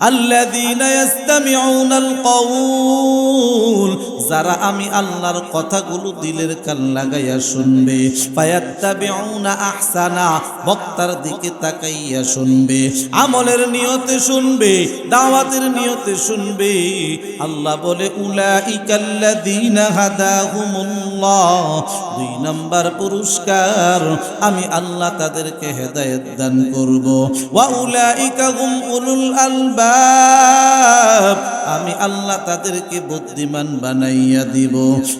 আল্লাযীনা ইয়াসতামিউনাল কাউল, যারা আমি আল্লাহর কথাগুলো দিলের কান লাগাইয়া শুনবে, ফায়াত্তাবিউনা আহসানা, বক্তার দিকে তাকাইয়া শুনবে, আমলের নিয়তে শুনবে, দাওয়াতের নিয়তে শুনবে। আল্লাহ বলে উলাইকাল্লাযীনা হাদাহুমুল্লাহ, 2 নম্বর পুরস্কার, আমি আল্লাহ তাদেরকে হেদায়েত দান করব। ওয়া উলাইকা হুম উলুল আলবাব, আমি আল্লাহ তাদেরকে বুদ্ধিমান বানাইয়া দিব।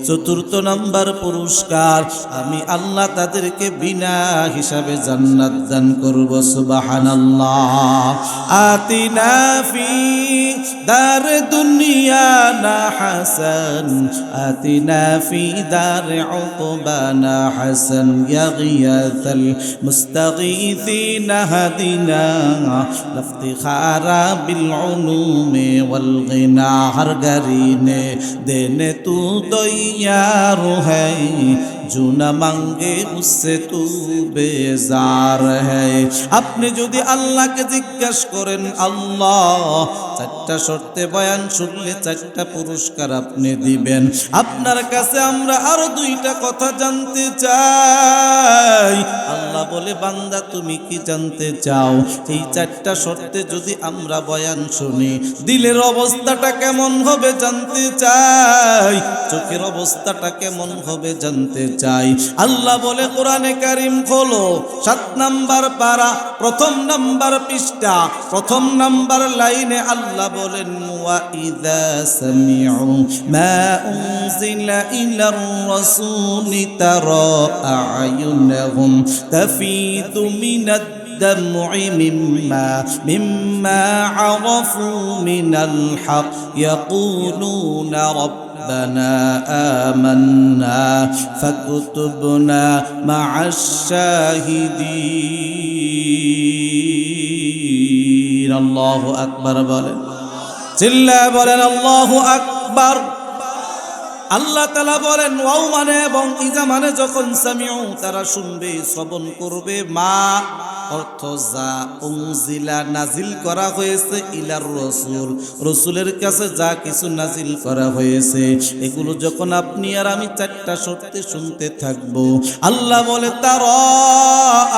4 নম্বর পুরস্কার, আমি আল্লাহ তাদেরকে বিনা হিসাবে জান্নাত দান করব। সুবহানাল্লাহ। আতিনা ফি দার দুনিয়ানা হাসান, আতিনা ফি দার উকবানা হাসান, ইয়া গিয়াসাল মুস্তাগীথিনা হাদিনা লফতিখারা বিল উলুমি ওয়াল গিনা। हर गरी ने देने तू तैयार है, जो न मांगे उससे तू बेजार है। আপনি যদি আল্লাহকে জিজ্ঞাসা করেন, আল্লাহ 4টা শর্তে বয়ান শুনলে 4টা পুরস্কার আপনি দিবেন, আপনার কাছে আমরা আরো 2টা কথা জানতে চাই। আল্লাহ বলে, বান্দা তুমি কি জানতে চাও? এই 4টা শর্তে যদি আমরা বয়ান শুনি, দিলের অবস্থাটা কেমন হবে জানতে চাই, চোখের অবস্থাটা কেমন হবে জানতে চাই। আল্লাহ বলে, কোরআনে কারীম খোলো, 7 নম্বর পারা, 1ম নম্বর পৃষ্ঠা, 1ম নম্বর লাইনে আল্লাহ বলেন, ওয়া ইযা সামিউ মা উনজিলা ইলার রাসূলি তারা আ'য়ুনাহুম তাফীদু মিনাদ الدمع مما عرفوا من الحق يقولون ربنا آمنا فاكتبنا مع الشاهدين। الله أكبر বলেন, চিল্লা বলেন আল্লাহু আকবার। আল্লাহ তাআলা বলেন, ওয়াও মানে এবং ইজা মানে যখন সামিউ তারা শুনবে, শ্রবণ করবে, মা অর্থ যা উনজিলা নাজিল করা হয়েছে, ইলার রাসূল রাসূলের কাছে যা কিছু নাজিল করা হয়েছে, এগুলো যখন আপনি আর আমি 4টা শর্তে শুনতে থাকব, আল্লাহ বলে, তারা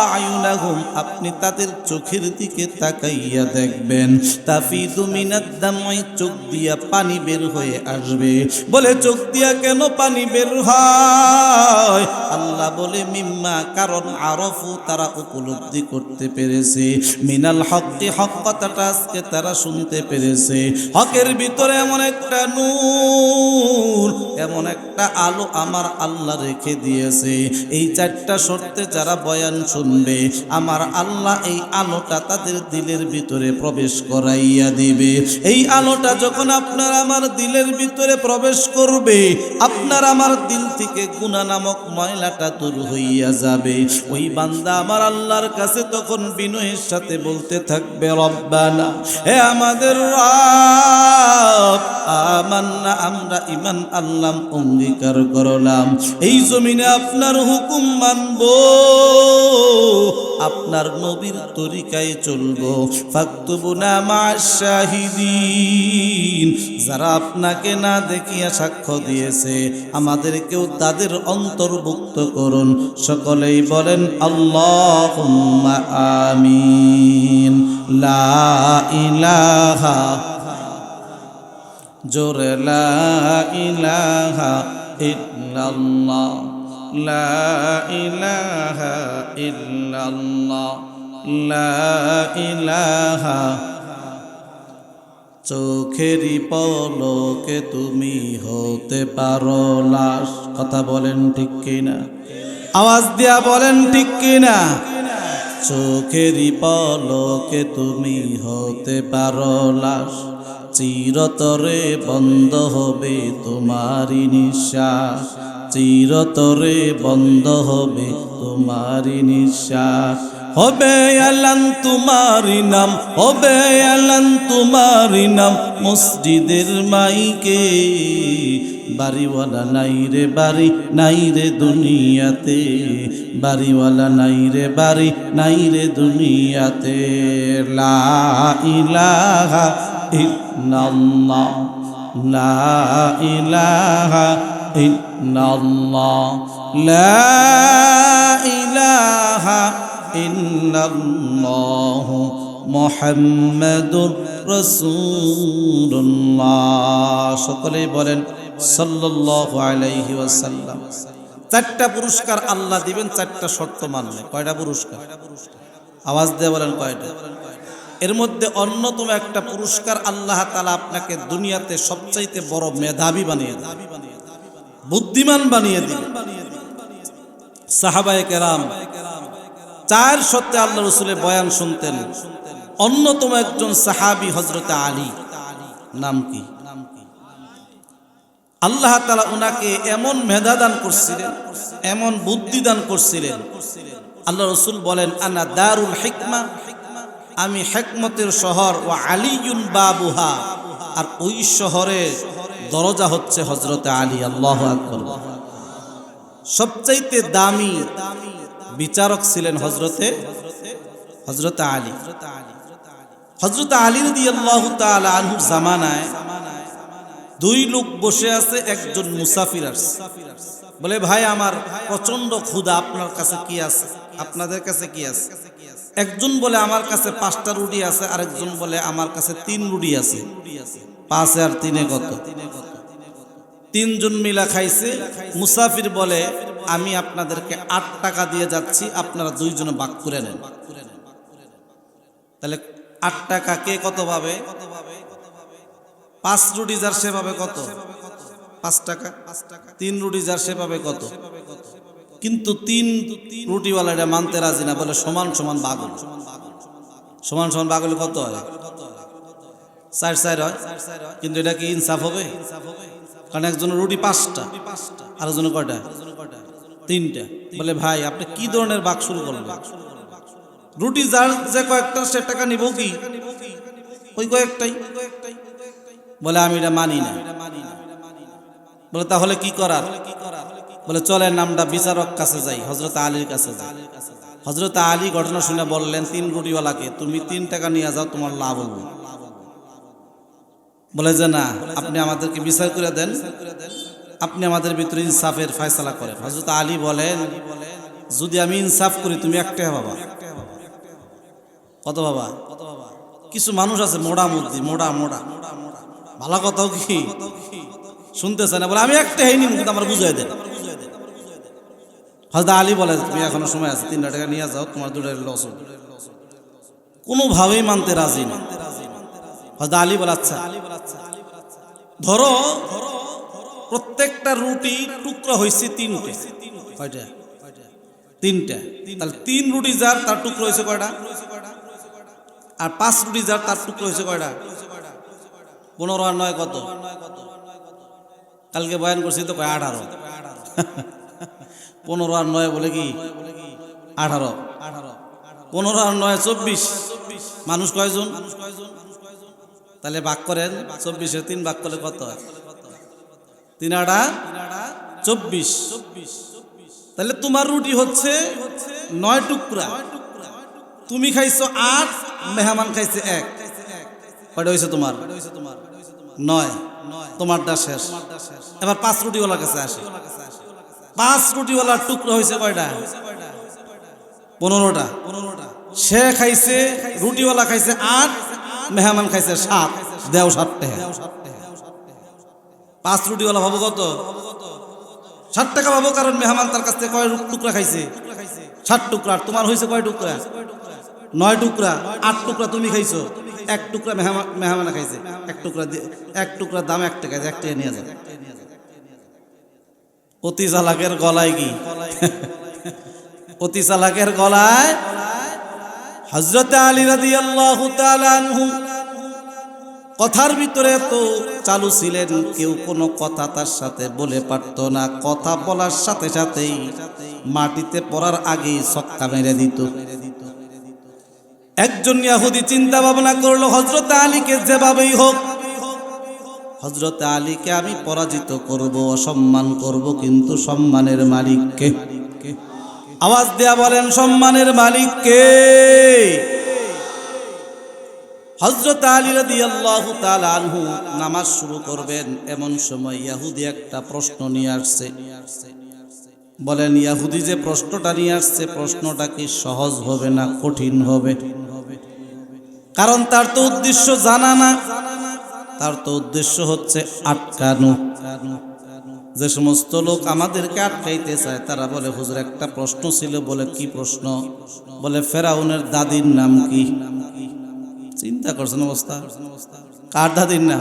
আ'য়ুনাহুম, আপনি তাদের চোখের দিকে তাকাইয়া দেখবেন, তাফিদু মিনাদ দাম'i, চোখ দিয়া পানি বের হয়ে আসবে। বলে, চোখ দিয়া কেন পানি বের হয়? আল্লাহ বলে, মিম্মা, কারণ আরফু, তারা উপলব্ধি করতে পেরেছে, মিনাল হক, হক কথাটা আজকে তারা শুনতে পেরেছে। হকের ভিতরে এমন একটা নূর, এমন একটা আলো আমার আল্লাহ রেখে দিয়েছে। এই 4টা শর্তে যারা বয়ান শুনবে, আমার আল্লাহ এই আলোটা তাদের দিলের ভিতরে প্রবেশ করাইয়া দিবে। এই আলোটা যখন আপনার আমার দিলের ভিতরে প্রবেশ করবে, আপনার আমার দিল থেকে গুনাহ নামক ময়লাটা দূর হইয়া যাবে। ওই বান্দা আমার আল্লাহর কাছে তখন বিনয়ের সাথে বলতে থাকবে, রব্বানা, হে আমাদের রব, আমান্না, আমরা ঈমান আনলাম, অঙ্গীকার করলাম, এই জমিনে আপনার হুকুম মানব, আপনার নবীর তরিকায় চলবো, ফাকতুবুনা মা'আশ শাহিদিন, যারা আপনাকে না দেখিয়া সাক্ষ্য দিয়েছে, আমাদেরকেও তাদের অন্তর্ভুক্ত করুন। সকলেই বলেন আল্লাহুম্মা আমিন। লা ইলাহা, জোরে লা ইলাহা ইল্লাল্লাহ, লা ইলাহা ইল্লাল্লাহ, লা ইলাহা। চোখেরই পলকে তুমি হতে পারো লাশ। কথা বলেন ঠিক কিনা? আওয়াজ দিয়া বলেন ঠিক কিনা? চোখেরই পলকে তুমি হতে পারো লাশ, চিরতরে বন্ধ হবে তোমারই নিঃশ্বাস, চিরতরে বন্ধ হবে তোমারই নিঃশ্বাস। হবে এলান তোমারি নাম, হবে এলান তোমারি নাম মসজিদের মাইকে। বাড়িওয়ালা নাই রে বাড়ি, নাই রে দুনিয়াতে, বাড়িওয়ালা নাই রে বাড়ি, নাই রে দুনিয়াতে। লা ইলাহা ইল্লাল্লাহ, লা ইলাহা ইল্লাল্লাহ, লা ইলাহা ইল্লাল্লাহ মুহাম্মাদুর রাসূলুল্লাহ। সকলেই বলেন সাল্লাল্লাহু আলাইহি ওয়াসাল্লাম। চারটা পুরস্কার আল্লাহ দিবেন, চারটা শর্ত মানলে। কয়টা পুরস্কার? আওয়াজ দিয়ে বলেন কয়টা? এর মধ্যে অন্যতম একটা পুরস্কার, আল্লাহ তাআলা আপনাকে দুনিয়াতে সবচাইতে বড় মেধাবী বানিয়ে দিবেন, বুদ্ধিমান বানিয়ে দিবেন। সাহাবায়ে কেরাম চার সত্যে আল্লাহ রসুলের বয়ান শুনতেন। অন্যতম একজন সাহাবী হযরত আলী। নাম কি? আল্লাহ তাআলা উনাকে এমন মেধা দান করছিলেন, এমন বুদ্ধি দান করছিলেন। আল্লাহ রসুল বলেন, আনা দারুল হিকমা, আমি হিকমতের শহর, ওয়া আলীউন বাবুহা, আর ওই শহরে দরজা হচ্ছে হযরত আলী। আল্লাহু আকবার। সবচাইতে দামি বিচারক ছিলেন হযরত আলী। হযরত আলী রাদিয়াল্লাহু তাআলা আনহুর জামানায় দুই লোক বসে আছে, একজন মুসাফির আসছে। বলে, ভাই আমার প্রচন্ড ক্ষুধা, আপনার কাছে কি আছে, আপনাদের কাছে কি আছে? একজন বলে আমার কাছে 5টা রুটি আছে, আরেকজন বলে আমার কাছে 3 রুটি আছে। 5 আর 3 কত? 3 জন মিলা খাইছে। মুসাফির বলে, আমি আপনাদেরকে 8 টাকা দিয়ে যাচ্ছি, আপনারা 2 জনে ভাগ করে নেন। তাহলে 8 টাকা কে কত পাবে? 5 রুটি যার সে পাবে কত? 5 টাকা। 3 রুটি যার সে পাবে কত? কিন্তু 3 রুটিওয়ালা এটা মানতে রাজি না, বলে সমান সমান ভাগ হলো। সমান সমান ভাগ হলে কত হয়? 4 হয়। কিন্তু এটা কি ইনসাফ হবে? কারণ একজনের রুটি 5টা, আরেকজনের কয়টা? 3টা। বলে, ভাই আপনি কি ধরনের ভাগ শুরু করলেন? রুটি যার যে কয়েকটা সে টাকা নিব কি? ওই কয়েকটাই। বলে, আমি এটা মানি না। বলে, তাহলে কি করার? বলে, চলেন আমরা বিচারক কাছে যাই, হযরত আলীর কাছে যাই। হযরত আলী ঘটনা শুনে বললেন 3 রুটিওয়ালাকে, তুমি 3 টাকা নিয়ে যাও, তোমার লাভ হবে। বলে যে না, আপনি আমাদেরকে বিচার করে দেন, আপনি আমাদের ভিতরে ইনসাফের ফয়সালা করেন। হযরত আলী বলেন, যদি আমি ইনসাফ করি তুমি 1 টাকা পাবা। কত বাবা? কিছু মানুষ আছে মোড়া মুদ্দি, মোড়া ভালো কথাও কি শুনতেছে না, বলে আমি 1 টাকাই নিব, কিন্তু আমার বুঝাই দেন। হযরত আলী বলে, তুমি এখনো সময় আছে, 3 টাকা নিয়ে যাও, তোমার 2 টাকা লস হবে। কোনোভাবেই মানতে রাজি না। হযরত আলী বলে, আচ্ছা ধরো প্রত্যেকটা রুটি টুকরা হয়েছে 3টে। কয়টা? 3টা। তাহলে 3 রুটি যার, তার টুকরো হয়েছে কয়টা? আর 5 রুটি যার, তার টুকরো হয়েছে কয়টা? 15 আর 9 কত? কালকে বয়ান করছি তো, 18। 15 আর 9 বলে কি 18। 15 আর 9 24। মানুষ কয়জন? তাহলে ভাগ করেন, 24-এ 3 ভাগ করলে কত হয়? 3 8 24। তাহলে তোমার রুটি হচ্ছে 9 টুকরা, তুমি খাইছো 8, মেহমান খাইছে 1। কয়টা হয়েছে তোমার? 9। তোমারটা শেষ। এবার 5 রুটিওয়ালার কাছে আসে। 5 রুটিওয়ালার টুকরা হয়েছে কয়টা? 15টা। সে খাইছে, রুটিওয়ালা খাইছে 8, মেহমান খাইছে 7। দেও 7 টাকা। 5 রুটিওয়ালা ভাবো কত? 7 টাকা ভাবো, কারণ মেহমান তার কাছ থেকে কয় টুকরা খাইছে? 7 টুকরা। তোমার হয়েছে কয় টুকরা? 9 টুকরা। 8 টুকরা তুমি খাইছো, 1 টুকরা মেহমান খাইছে। 1 টুকরা, 1 টুকরার দাম 1 টাকা, 1 টাকা নিয়ে যাও। অতি চালাকের গলায় কি? অতি চালাকের গলায় হযরত আলী রাদিয়াল্লাহু তাআলা আনহু কথার ভিতরে তো চালু ছিলেন, কেউ কোনো কথা তার সাথে বলে পারত না। কথা বলার সাথে সাথেই মাটিতে পড়ার আগেই ছক্কা মেরে দিত। একজন ইহুদি চিন্তা ভাবনা করলো হযরত আলীকে যেভাবেই হোক হযরত আলীকে আমি পরাজিত করব, অসম্মান করব, কিন্তু সম্মানের মালিক কে? আওয়াজ দেয়া বলেন, সম্মানের মালিক কে? হযরত আলী রাদিয়াল্লাহু তাআলা আনহু নামাজ শুরু করবেন, এমন সময় ইহুদি একটা প্রশ্ন নিয়ে আসছে। বলেন, ইহুদি যে প্রশ্নটা নিয়ে আসছে, প্রশ্নটা কি সহজ হবে না কঠিন হবে? কারণ তার তো উদ্দেশ্য জানা না, তার তো উদ্দেশ্য হচ্ছে আটকানো। যে সমস্ত লোক আমাদেরকে আটকাইতে চায় তারা বলে, হুজুর একটা প্রশ্ন ছিল। বলে, কি প্রশ্ন? বলে, ফেরাউনের দাদির নাম কি? চিন্তা করছেন অবস্থা? কার দাদির নাম?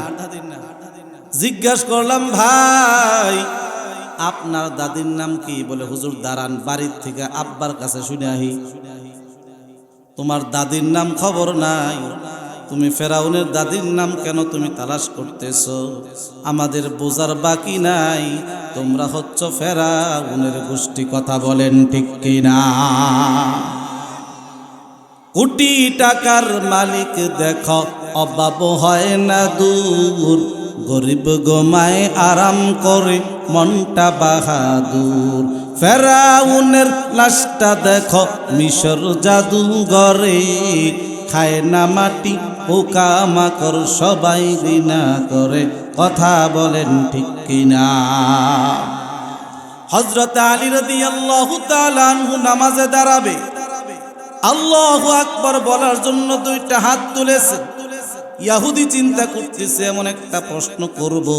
জিজ্ঞাসা করলাম, ভাই আপনার দাদির নাম কি? বলে, হুজুর দাঁড়ান, বাড়ির থেকে আব্বার কাছে শুনে আহি। তোমার দাদির নাম খবর নাই, তুমি ফেরাউনের দাদির নাম কেন তুমি তালাশ করতেছো? আমাদের বোঝার বাকি নাই, তোমরা হচ্ছ ফেরাউনের গোষ্ঠী। কথা বলেন ঠিক কিনা? কোটি টাকার মালিক দেখো, অভাব হয় না দূর, গরিব গোমায় আরাম করে মনটা বাহাদুর। ফেরাউনের লাশটা দেখো মিশর জাদুঘরে, খায় না মাটি পোকা মাকড় সবাই ঘৃণা করে। কথা বলেন ঠিক কিনা? হযরত আলী রাদিয়াল্লাহু তাআলা আনহু নামাজে দাঁড়াবে, আল্লাহু আকবার বলার জন্য দুইটা হাত তুলেছে। ইহুদি চিন্তা করতেছে এমন একটা প্রশ্ন করব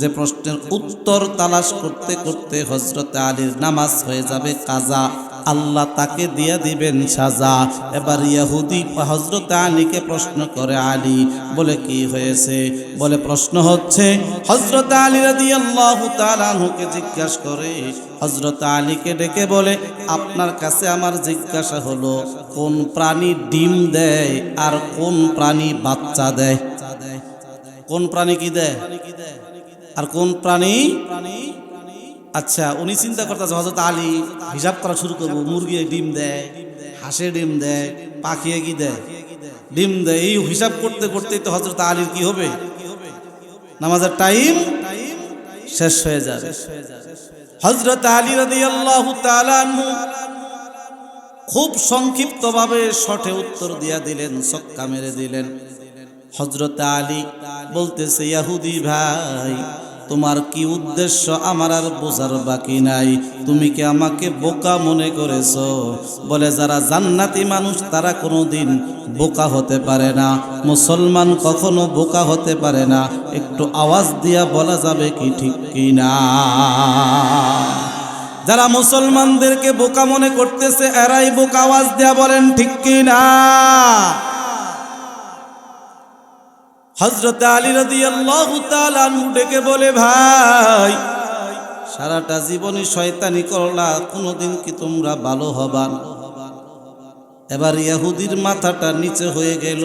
যে প্রশ্নের উত্তর তালাশ করতে করতে হযরত আলীর নামাজ হয়ে যাবে কাজা, আল্লাহ তাকে দিয়ে দিবেন সাজা। এবার ইহুদি হযরত আলীকে প্রশ্ন করে, আলী বলে কি হয়েছে? বলে, প্রশ্ন হচ্ছে, হযরত আলী রাদিয়াল্লাহু তাআলা আনহুকে জিজ্ঞাসা করে, হযরত আলীকে ডেকে বলে, আপনার কাছে আমার জিজ্ঞাসা হলো, কোন প্রাণী ডিম দেয় আর কোন প্রাণী বাচ্চা দেয়? কোন প্রাণী কি দেয় আর কোন প্রাণী? আচ্ছা, উনি চিন্তা করতেছে হযরত আলী হিসাব করা শুরু করবো, মুরগি ডিম দেয়, হাঁসে ডিম দেয়, পাখিয়ে কি দেয়? ডিম দেয়। এই হিসাব করতে করতেই তো হযরত আলীর কি হবে? নামাজের টাইম শেষ হয়ে যাবে। হযরত আলী রাদিয়াল্লাহু তাআলা আনহু খুব সংক্ষিপ্তভাবে শর্টে উত্তর দিয়া দিলেন, ছক্কা মেরে দিলেন। হযরত আলী বলতেছে, ইহুদি ভাই তোমার কি উদ্দেশ্য আমার আর বোঝার বাকি নাই। তুমি কি আমাকে বোকা মনে করেছো? বলে, যারা জান্নাতি মানুষ তারা কোনোদিন বোকা হতে পারে না, মুসলমান কখনো বোকা হতে পারে না। একটু আওয়াজ দিয়া বলা যাবে কি ঠিক কিনা? যারা মুসলমানদেরকে বোকা মনে করতেছে এরাই বোকা। আওয়াজ দিয়া বলেন ঠিক কিনা? হযরত আলী রাদিয়াল্লাহু তাআলা আনহু ডেকে বলে, ভাই সারাটা জীবনে শয়তানি করলা, কোনোদিন কি তোমরা ভালো হবা? এবার ইহুদির মাথাটা নিচে হয়ে গেল।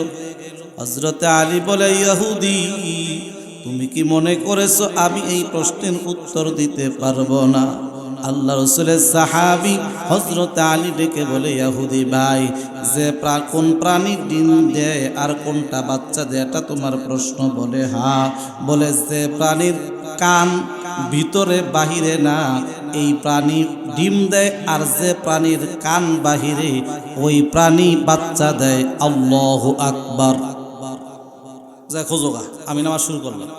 হযরত আলী বলে, ইহুদি তুমি কি মনে করেছো আমি এই প্রশ্নের উত্তর দিতে পারবো না? আল্লাহ রাসূলের সাহাবী হযরত আলী ডেকে বলে, ইহুদি ভাই যে কোন প্রাণী ডিম দেয় আর কোনটা বাচ্চা দেয় এটা তোমার প্রশ্ন? বলে, হ্যাঁ। বলে, যে প্রাণীর কান ভিতরে বাহিরে না এই প্রাণী ডিম দেয়, আর যে প্রাণীর কান বাহিরে ওই প্রাণী বাচ্চা দেয়। আল্লাহু আকবার। যা খোঁজোগা, আমি নামাজ শুরু করলাম।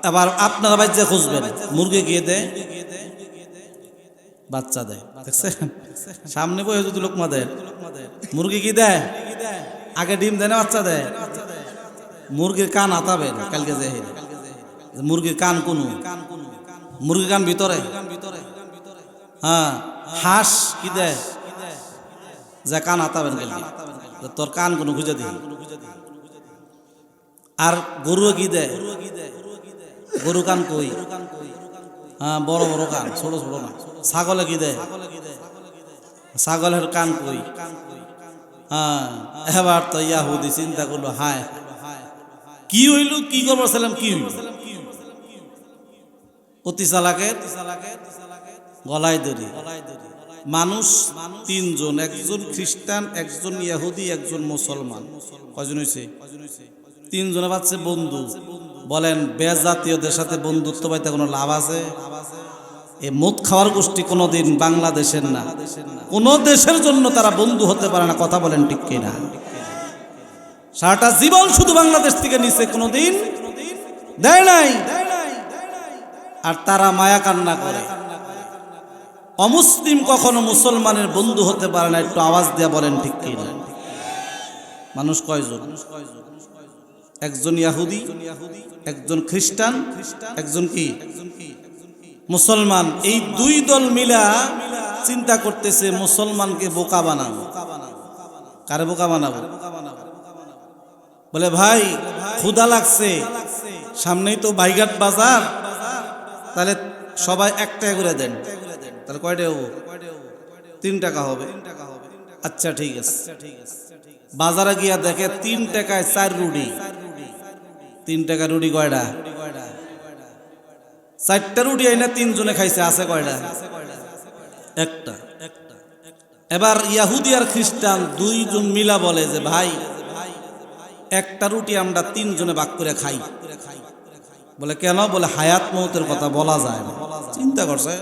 আবার আপনারা বাচ্চা খুঁজবেন, মুরগি গিয়ে দেয়, বাচ্চা দেয়। দেখছেন সামনে বসে যদি লোকমা দেয়, মুরগি কি দেয়? আগে ডিম দেয় না বাচ্চা দেয়? মুরগির কান আতাবেন কালকে যে মুরগির কান কোন? মুরগির কান ভিতরে। হ্যাঁ, হাঁস কি দেয়? যা কান আতাবেন কালকে, তোর কান কোনো খুঁজে দিই। আর গরু কি দেয়? গরু কান কই? হ্যাঁ, বড় বড় কান, ছোট ছোট না। ছাগলে কি দেয়? ছাগলের কান কই? হ্যাঁ। এবার তো ইহুদি চিন্তা করলো, হায় কি হইল, কি করবো সালাম, কি হইল? অতি চালাকের গলায় দড়ি। মানুষ তিনজন, একজন খ্রিস্টান, একজন ইহুদি, একজন মুসলমান। কয়জন হয়েছে? তিনজনে পাচ্ছে বন্ধু। বলেন বেজাতীয়দের সাথে বন্ধুত্ব পাইতে কোনো লাভ আছে? এই মদ খাওয়ার গোষ্ঠী কোনোদিন বাংলাদেশের না, কোনো দেশের জন্য তারা বন্ধু হতে পারে না। কথা বলেন ঠিক কিনা? সারাটা জীবন শুধু বাংলাদেশ থেকে নিচে কোনোদিন দেয় নাই, আর তারা মায়া কান্না করে। অমুসলিম কখনো মুসলমানের বন্ধু হতে পারে না। একটু আওয়াজ দিয়া বলেন ঠিক কিনা? মানুষ কয়জন? একজন ইহুদি, একজন খ্রিস্টান, একজন কি মুসলমান। এই দুই দল মিলা চিন্তা করতেছে মুসলমানকে বোকা বানাবো। কারে বোকা বানাবো? বলে ভাই ক্ষুধা লাগছে, সামনেই তো বাইঘাট বাজার, তাহলে সবাই 1 টাকা করে দেন। তাহলে কয়টা হবো? 3 টাকা হবে। আচ্ছা ঠিক আছে। বাজারে গিয়া দেখে 3 টাকায় 4 রুটি। 3 টাকা রুটি কয়টা? 4টা রুটি আইনা 3 জনে খাইছে। আছে কয়টা? একটা। এবার ইহুদি আর খ্রিস্টান 2 জন মিলা বলে যে ভাই একটা রুটি আমরা 3 জনে ভাগ করে খাই। বলে কেন? বলে হায়াত মৌতের কথা বলা যায় না। চিন্তা করছে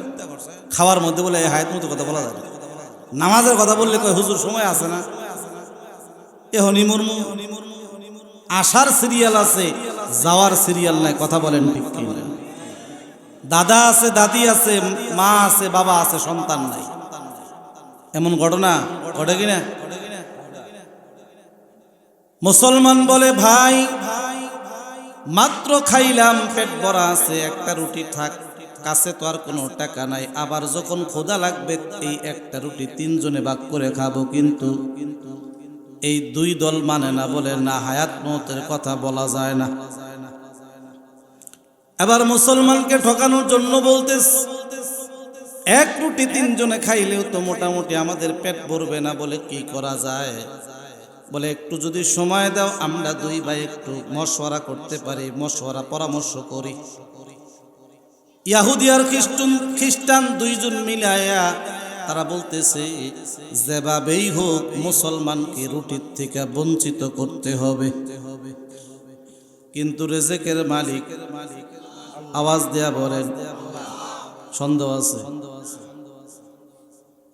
খাওয়ার মধ্যে বলে হায়াত মৌতের কথা বলা যায় না। নামাজের কথা বললে কয় হুজুর সময় আছে না। এ হনিমুরমু আসার সিরিয়াল আছে, যাওয়ার সিরিয়াল নাই। কথা বলেন ঠিক কিনা? দাদা আছে, দাদি আছে, মা আছে, বাবা আছে, সন্তান নাই। এমন ঘটনা ঘটে কিনা? মুসলমান বলে ভাই মাত্র খাইলাম, পেট ভরা আছে, একটা রুটি থাক, কাছে তো আর কোনো টাকা নাই। আবার যখন ক্ষুধা লাগবে এই একটা রুটি 3 জনে ভাগ করে খাবো। কিন্তু এই 2 দল মানে না, বলে না হায়াত মৌতের কথা বলা যায় না। এবার মুসলমানকে ঠকানোর জন্য বলতেছে 1 রুটি 3 জনে খাইলেও তো মোটামুটি আমাদের পেট ভরবে না। বলে কি করা যায়? বলে একটু যদি সময় দাও, আমরা 2 ভাই একটু মশওয়ারা করতে পারি, মশওয়ারা পরামর্শ করি। ইহুদি আর খ্রিস্টান 2 জন মিলায়া তারা বলতেছে যেভাবেই হোক মুসলমানকে রুটির থেকে বঞ্চিত করতে হবে। কিন্তু রিজিকের মালিক আওয়াজ দেয়া বলেন সন্দেহ আছে।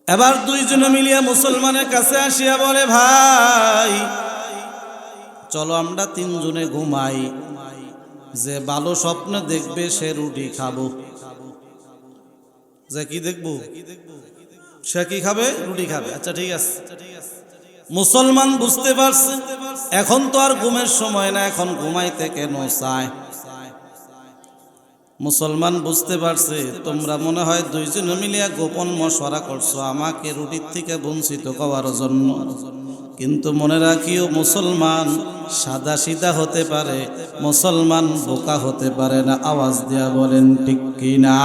এবার 2 জন মিলিয়া মুসলমানের কাছে আসিয়া বলে ভাই চলো আমরা 3 জনে ঘুমাই, যে ভালো স্বপ্ন দেখবে সে রুটি খাবো। যে কি দেখবো? সে কি খাবে? রুটি খাবে। আচ্ছা ঠিক আছে। মুসলমান বুঝতে পারছে এখন তো আর ঘুমের সময় না, এখন ঘুমাইতে কেন চায়। মুসলমান বুঝতে পারছে তোমরা মনে হয় 2 জন মিলিয়া গোপন মশওয়ারা করছো আমাকে রুটির থেকে বঞ্চিত করার জন্য। কিন্তু মনে রাখিও মুসলমান সাদা সিধা হতে পারে, মুসলমান বোকা হতে পারে না। আওয়াজ দেয়া বলেন ঠিক কিনা?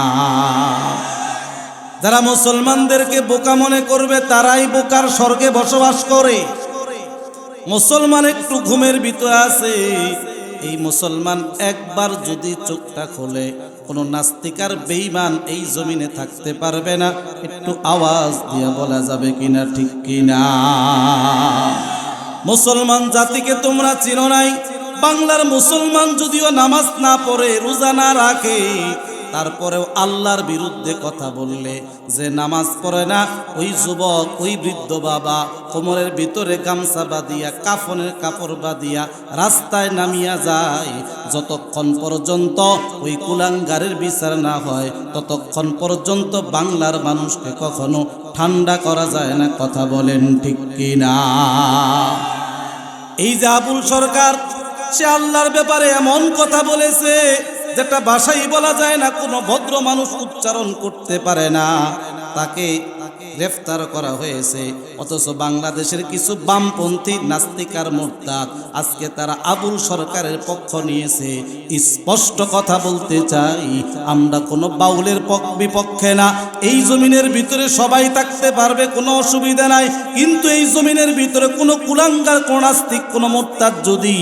যারা মুসলমানদেরকে বোকা মনে করবে তারাই বোকার স্বর্গে বসবাস করে। মুসলমান একটু ঘুমের ভিতরে আছে, এই মুসলমান একবার যদি চোখটা খোলে কোনো নাস্তিকার বেঈমান এই জমিনে থাকতে পারবে না। একটু আওয়াজ দিয়ে বলা যাবে কিনা ঠিক কিনা? মুসলমান জাতিকে তোমরা চিনো নাই। বাংলার মুসলমান যদিও নামাজ না পড়ে, রোজা না রাখে, তারপরেও আল্লাহর বিরুদ্ধে কথা বললে যে নামাজ পড়ে না ওই যুবক, ওই বৃদ্ধ বাবা কোমরের ভিতরে গামছা বাঁধিয়া, কাফনের কাপড় বাঁধিয়া রাস্তায় নামিয়া যায়। যতক্ষণ পর্যন্ত ওই কুলাঙ্গারের বিচার না হয় ততক্ষণ পর্যন্ত বাংলার মানুষকে কখনো ঠান্ডা করা যায় না। কথা বলেন ঠিক কিনা? এই যে আবুল সরকার, সে আল্লাহর ব্যাপারে এমন কথা বলেছে যেটা ভাষাই বলা যায় না, কোনো ভদ্র মানুষ উচ্চারণ করতে পারে না। তাকে গ্রেফতার করা হয়েছে। অথচ বাংলাদেশের কিছু বামপন্থী নাস্তিকার মুরতাদ আজকে তারা আবুল সরকারের পক্ষ নিয়েছে। স্পষ্ট কথা বলতে চাই, আমরা কোনো বাউলের বিপক্ষে না। এই জমিনের ভিতরে সবাই থাকতে পারবে, কোনো অসুবিধা নাই। কিন্তু এই জমিনের ভিতরে কোনো কুলাঙ্গার, কোনো নাস্তিক, কোনো মুরতাদ যদি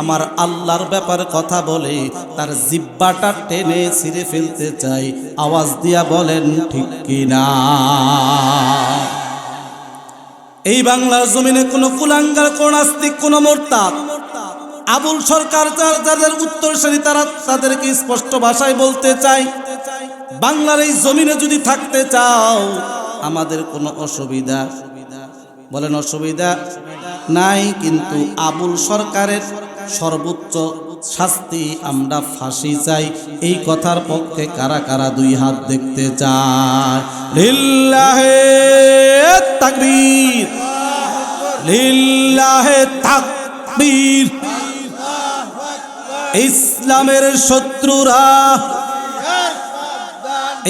আমার আল্লাহর ব্যাপারে কথা বলে তার জিহ্বাটা টেনে ছিঁড়ে ফেলতে চাই। আওয়াজ দিয়া বলেন ঠিক কিনা? এই বাংলার জমিনে কোনো কুলাঙ্গার, কোন নাস্তিক, কোন মুরতাদ, আবুল সরকার যাদের উত্তরসূরি তারা তাদেরকে স্পষ্ট ভাষায় বলতে চাই, বাংলার এই জমিনে যদি থাকতে চাও আমাদের কোনো অসুবিধা, বলেন অসুবিধা নাই, কিন্তু আবুল সরকারের সর্বোচ্চ শাস্তি আমরা ফাঁসি চাই। এই কথার পক্ষে কারা কারা দুই হাত দেখতে চায়? লিল্লাহে তাকবীর, লিল্লাহে তাকবীর। ইসলামের শত্রুরা,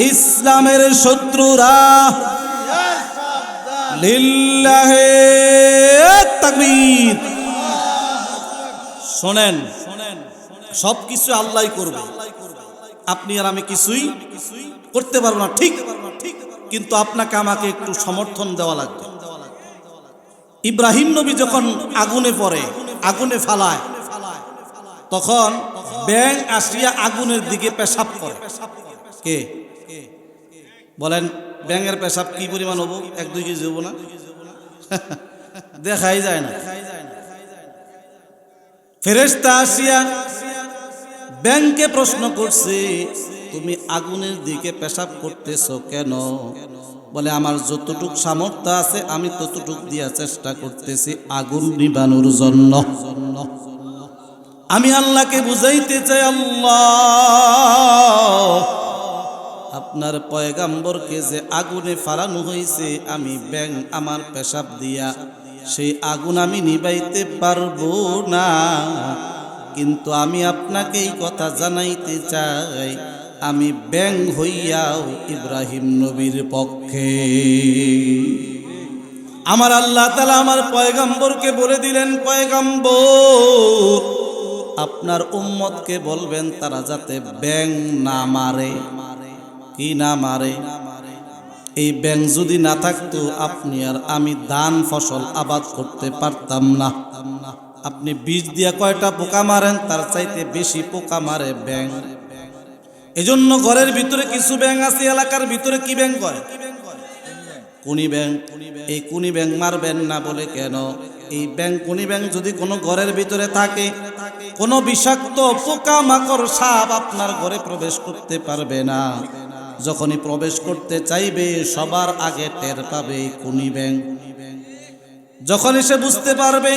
ইসলামের শত্রুরা, লিল্লাহে তাকবীর। শোনেন, সবকিছু আল্লাহই করবে, আপনি আর আমি কিছুই করতে পারবো না, ঠিক, কিন্তু আপনাকে আমাকে একটু সমর্থন দেওয়া লাগবে। ইব্রাহিম নবী যখন আগুনে পড়ে, আগুনে ফালায়, তখন ব্যাঙ আসিয়া আগুনের দিকে পেশাব করে। কে বলেন? ব্যাঙের পেশাব কি পরিমাণ হবো? 1-2 কেজি হবো না? দেখাই যায় না। ফেরেশতা আসিয়া ব্যাঙকে প্রশ্ন করছে, তুমি আগুনের দিকে পেশাব করতেছো কেন? বলে, আমার যতটুক সামর্থ্য আছে আমি ততটুক দিয়া চেষ্টা করতেছি আগুন নিবানোর জন্য। আমি আল্লাহকে বুঝাইতে চাই, আল্লাহ আপনার পয়গাম্বরকে যে আগুনে ফালানো হয়েছে, আমি ব্যাঙ আমার পেশাব দিয়া সেই আগুন আমি নিবাইতে পারবো না, কিন্তু আমি আপনাকে এই কথা জানাইতে চাই, আমি ব্যাঙ হইয়াও ইব্রাহিম নবীর পক্ষে। আমার আল্লাহ তাআলা আমার পয়গাম্বরকে বলে দিলেন, পয়গাম্বর আপনার উম্মতকে বলবেন তারা যাতে ব্যাঙ না মারে। কি না মারে? এই ব্যাঙ যদি না থাকতো আপনি আর আমি ধান ফসল আবাদ করতে পারতাম না। আপনি বীজ দিয়া কয়টা পোকা মারেন, তার চাইতে বেশি পোকা মারে ব্যাঙ। এজন্য ঘরের ভিতরে কিছু ব্যাঙ আছে, এলাকার ভিতরে কি ব্যাঙ করে? কুনি ব্যাঙ। এই কুনি ব্যাঙ মারবেন না বলে কেন? এই ব্যাঙ, কুনি ব্যাঙ যদি কোনো ঘরের ভিতরে থাকে, কোনো বিষাক্ত পোকা মাকড় সাপ আপনার ঘরে প্রবেশ করতে পারবে না। যখনই প্রবেশ করতে চাইবে সবার আগে টের পাবে কুনি ব্যাঙ। যখন সে বুঝতে পারবে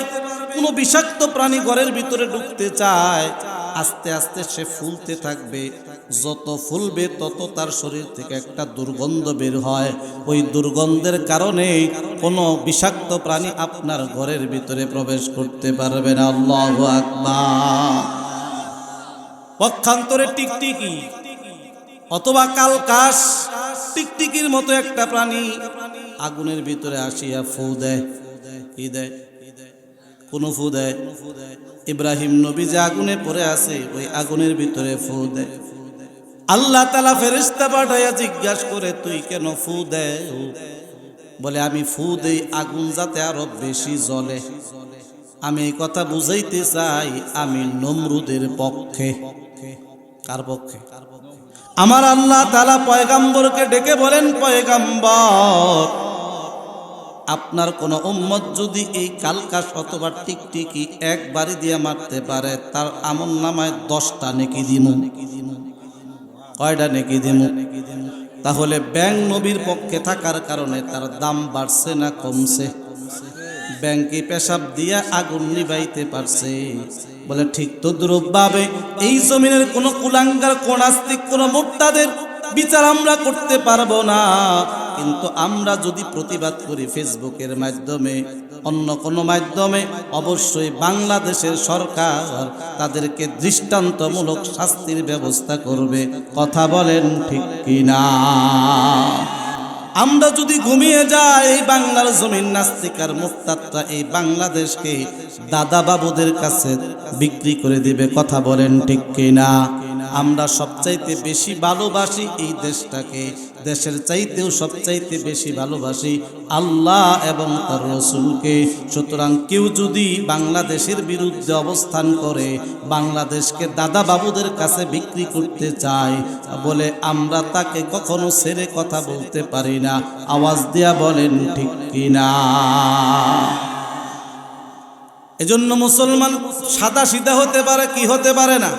কোনো বিষাক্ত প্রাণী ঘরের ভিতরে ঢুকতে চায়, আস্তে আস্তে সে ফুলতে থাকবে। যত ফুলবে তত তার শরীর থেকে একটা দুর্গন্ধ বের হয়। ওই দুর্গন্ধের কারণে কোনো বিষাক্ত প্রাণী আপনার ঘরের ভিতরে প্রবেশ করতে পারবে না। আল্লাহু আকবার। পক্ষান্তরে টিকটিকি অথবা কালকাশ, টিকটিকির মতো একটা প্রাণী আগুনের ভিতরে আসিয়া ফু দেয়। কি দেয়? কোন ফু দেয়? ইব্রাহিম নবী যে আগুনে পড়ে আছে ওই আগুনের ভিতরে ফু দেয়। আল্লাহ তাআলা ফেরেশতা পাঠাইয়া জিজ্ঞাসা করে, তুই কেন ফু দেয়? বলে, আমি ফু দেই আগুন যাতে আরো বেশি জ্বলে। আমি এই কথা বুঝাইতে চাই আমি নমরুদের পক্ষে। কার পক্ষে? আমার আল্লাহ তাআলা পয়গাম্বরকে ডেকে বলেন, পয়গাম্বর আপনার কোন উম্মত যদি এই কালকাশ অথবা টিকটিকি একবারই দিয়ে মারতে পারে, তার আমলনামায় 10টা নেকি দিমু। কয়টা নেকি দিমু? তাহলে ব্যাঙ নবীর পক্ষে থাকার কারণে তার দাম বাড়ছে না কমছে? ব্যাংকে পেশাব দিয়া আগুন নিবাইতে পারছে। বলে, ঠিক তদ্রূপভাবে এই জমিনের কোন কুলাঙ্গার, কোন নাস্তিক, কোন মুরতাদের বিচার আমরা করতে পারবো না, কিন্তু আমরা যদি প্রতিবাদ করি ফেসবুকের মাধ্যমে, অন্য কোনো মাধ্যমে, অবশ্যই বাংলাদেশের সরকার তাদেরকে দৃষ্টান্তমূলক শাস্তির ব্যবস্থা করবে। কথা বলেন ঠিক কিনা? আমরা যদি ঘুমিয়ে যাই, এই বাংলার জমিন নাস্তিক আর মুরতাদরা এই বাংলাদেশকে দাদা বাবুদের কাছে বিক্রি করে দিবে। কথা বলেন ঠিক কিনা? আমরা সবচাইতে বেশি ভালোবাসি এই দেশটাকে, দেশের চাইতেও সবচাইতে বেশি ভালোবাসি আল্লাহ এবং তার রাসূলকে। সুতরাং কেউ যদি বাংলাদেশের বিরুদ্ধে অবস্থান করে, বাংলাদেশকে দাদা বাবুদের কাছে বিক্রি করতে চায়, বলে আমরা তাকে কখনো ছেড়ে কথা বলতে পারি না। আওয়াজ দিয়া বলেন ঠিক কিনা? এজন্য মুসলমান সাদা সিধা হতে পারে, কি হতে পারে না?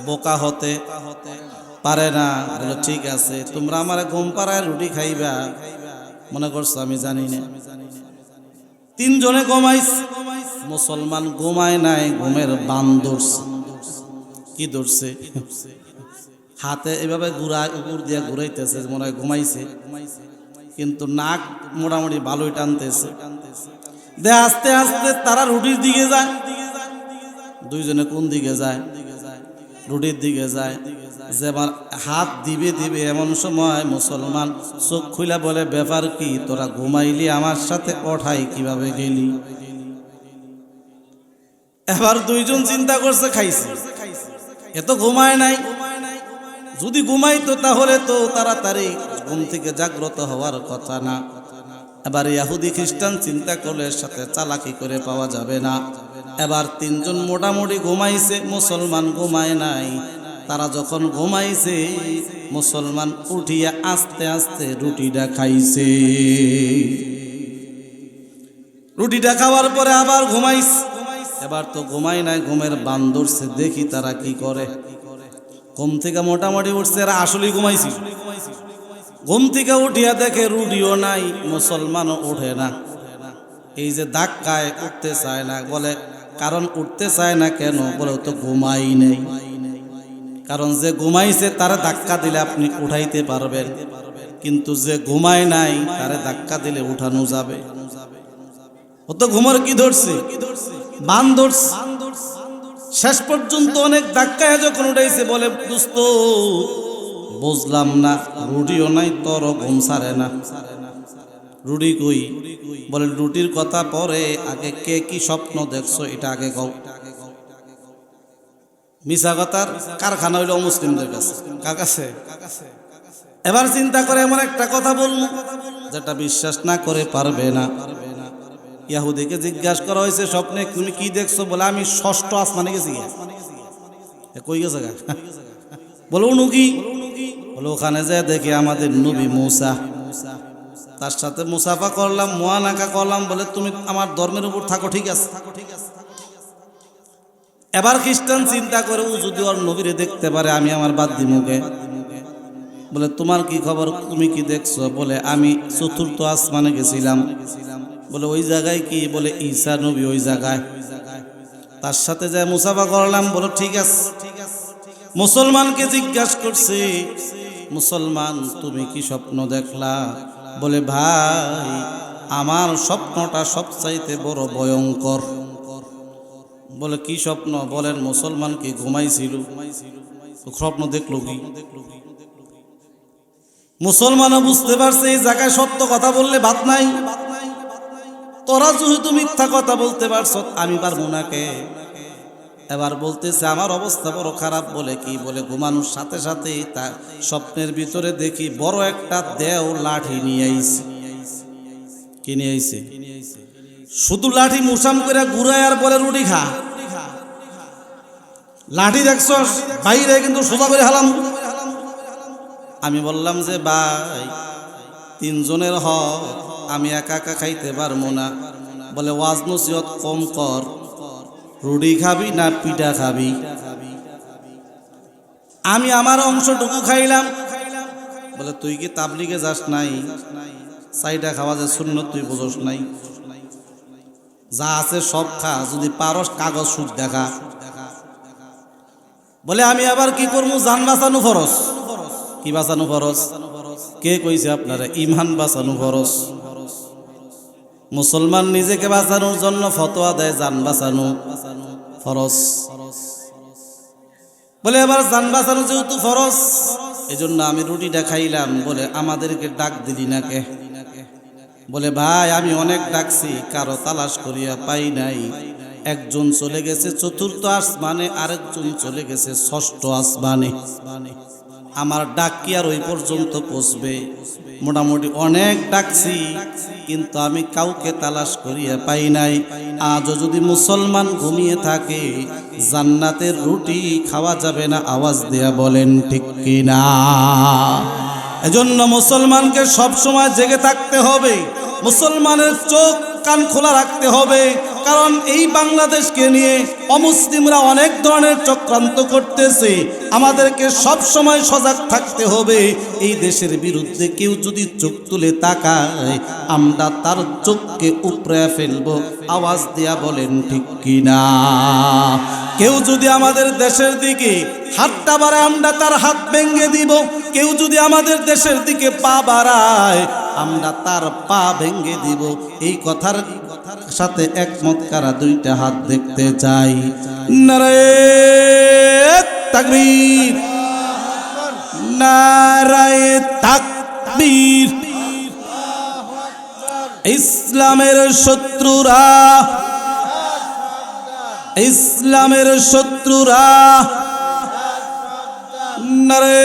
বোকা হতে পারে না। বলে ঠিক আছে, তোমরা আমার ঘুম পাড়ায় রুটি খাইবা, মনে করছো আমি জানি না। তিনজনে ঘুমাইছে, মুসলমান ঘুমায় নাই, ঘুমের বান ধরছে। কি ধরছে? হাতে এভাবে উপর দিয়া ঘুরাইতেছে, মনে হয় ঘুমাইছে, কিন্তু নাক মোটামুটি ভালোই টানতেছে। আস্তে আস্তে তারা রুটির দিকে যায়। দুইজনে কোন দিকে যায়? রুটির দিকে যায়। যে আমার হাত দিবে দিবে, এমন সময় মুসলমান চোখ খুলে বলে, ব্যাপার কি, তোরা ঘুমাইলি, আমার সাথে ওঠাই কিভাবে গেলি? এবার দুইজন চিন্তা করছে, খাইছে, এত ঘুমায় নাই, যদি ঘুমাইতো তাহলে তো তাড়াতাড়ি ঘুম থেকে জাগ্রত হওয়ার কথা না। এবার ইহুদি খ্রিস্টান চিন্তা করলে সাথে চালাকি করে পাওয়া যাবে না। এবার তিনজন মোটামুটি ঘুমাইছে, মুসলমান ঘুমায় নাই। তারা যখন ঘুমাইছে, মুসলমান উঠিয়া আস্তে আস্তে রুটিটা খাইছে। রুটিটা খাওয়ার পরে আবার ঘুমাইছে। এবার তো ঘুমায় নাই, ঘুমের বান ধরছে। দেখি তারা কি করে। ঘুম থেকে মোটামুটি উঠছে, এরা আসলেই ঘুমাইছে। ঘুম থেকে উঠিয়া দেখে রুটিও নাই, মুসলমানও ওঠে না। এই যে ধাক্কায় উঠতে চায় না, বলে কারণ উঠতে চায় না কেন? বলে তো ঘুমাই নেই। কারণ যে ঘুমাইছে তারে ধাক্কা দিলে আপনি উঠাইতে পারবেন, কিন্তু যে ঘুমায় নাই তারে ধাক্কা দিলে উঠানো যাবে। ও তো ঘুমার কি ধরছে? বান ধরছে। শেষ পর্যন্ত অনেক ধাক্কায় যখন উঠাইছে, বলে দোস্ত বুঝলাম না, রুটিও নাই, তোরও ঘুম সারে না। রুটি কই? বলে রুটির কথা পরে, আগে কে কি স্বপ্ন দেখছো এটা আগে কও। মিশা কথার কারখানা হইল মুসলিমদের কাছে। কার কাছে? এবার চিন্তা করে এমন একটা কথা বলবো যেটা বিশ্বাস না করে পারবে না। ইহুদিকে জিজ্ঞাসা করা হয়েছে, স্বপ্নে তুমি কি দেখছো? বলে আমি ষষ্ঠ আসমানে গেছি। কই গেছে? বলো উনু কি? বলে ওখানে যায় দেখি আমাদের নবী মূসা, তার সাথে মুসাফা করলাম, মুআনাকা করলাম। বলে তুমি আমার ধর্মের উপর থাকো, ঠিক আছে। এবার খ্রিস্টান চিন্তা করে, ও যদি ওর নবীরে দেখতে পারে, আমি আমার বাদ দিমুকে। বলে তোমার কি খবর, তুমি কি দেখছো? বলে আমি চতুর্থ আসমানে গেছিলাম। বলে ওই জায়গায় কি? বলে ঈসা নবী ওই জায়গায়, তার সাথে যায় মুসাফা করলাম। বলো ঠিক আছে। মুসলমানকে জিজ্ঞাসা করছে, মুসলমান তুমি কি স্বপ্ন দেখলা? বলে ভাই আমার স্বপ্নটা সবচাইতে বড় ভয়ঙ্কর। বলে কি স্বপ্ন? বলেন মুসলমান কি ঘুমাইছিল, স্বপ্ন দেখলো কি? মুসলমানও বুঝতে পারছে এই জায়গায় সত্য কথা বললে ভাত নাই। তোরা যেহেতু মিথ্যা কথা বলতে পারছ, আমি পারবো না কে? এবার বলতেছে আমার অবস্থা বড় খারাপ। বলে কি? বলে ঘুমানোর সাথে সাথে তার স্বপ্নের ভিতরে দেখি বড় একটা দেও লাঠি নিয়ে আইছে। কি নিয়ে আইছে? শুধু লাঠি মুসাম করে ঘুরায় আর বলে রুটি খা। লাঠি দেখছ বাইরে, কিন্তু সোজা করে হালাম। আমি বললাম যে ভাই তিনজনের হক, আমি একা একা খাইতে পারবো না। বলে ওয়াজ নসিহত কম কর, রুটি খাবি না পিঠা খাবি? আমি আমার অংশটুকু খাইলাম। বলে তুই কি তাবলিগে যাস নাই? চাইটা খাওয়া যে সুন্নত তুই বুঝস নাই? যা আছে সব খা, যদি পারস কাগজ সুদ দেখা। বলে আমি আবার কি করবো? জান বাঁচানো ফরজ। কি বাঁচানো ফরজ? কে কইছে আপনারা? ইমান বাঁচানো ফরজ। মুসলমান নিজেকে বাঁচানোর জন্য ফতোয়া দেয় জান বাঁচানো ফরজ। বলে এবার জান বাঁচানো যেহেতু ফরজ, এজন্য আমি রুটিটা খাইলাম। বলে আমাদেরকে ডাক দিলি না কে? বলে ভাই আমি অনেক ডাকছি, কারো তালাশ করিয়া পাই নাই। একজন চলে গেছে চতুর্থ আসমানে, আরেকজন চলে গেছে ষষ্ঠ আসমানে। আমার ডাক কি আর ওই পর্যন্ত পৌঁছবে? মোটামুটি অনেক ডাকছি, কিন্তু আমি কাউকে তালাশ করিয়া পাই নাই। আজও যদি মুসলমান ঘুমিয়ে থাকে, জান্নাতের রুটি খাওয়া যাবে না। আওয়াজ দেয়া বলেন ঠিক কিনা? এজন্য মুসলমানকে সব সময় জেগে থাকতে হবে, মুসলমানের চোখ কান খোলা রাখতে হবে। কারণ এই বাংলাদেশকে নিয়ে অমুসলিমরা অনেক ধরনের চক্রান্ত করতেছে। আমাদেরকে সব সময় সজাগ থাকতে হবে। এই দেশের বিরুদ্ধে কেউ যদি চোখ তুলে তাকায়, আমরা তার চোখকে উপড়ে ফেলবো। আওয়াজ দেয়া বলেন ঠিক কিনা? কেউ যদি আমাদের দেশের দিকে হাতটা বাড়ায়, আমরা তার হাত ভেঙে দিব। কেউ যদি আমাদের দেশের দিকে পা বাড়ায়, আমরা তার পা ভেঙে দিব। এই কথার সাথে একমত কারা? দুইটা হাত দেখতে চাই। নারে তাকবীর, নারায়ে তাকবীর। ইসলামের শত্রুরা, ইসলামের শত্রুরা, নারে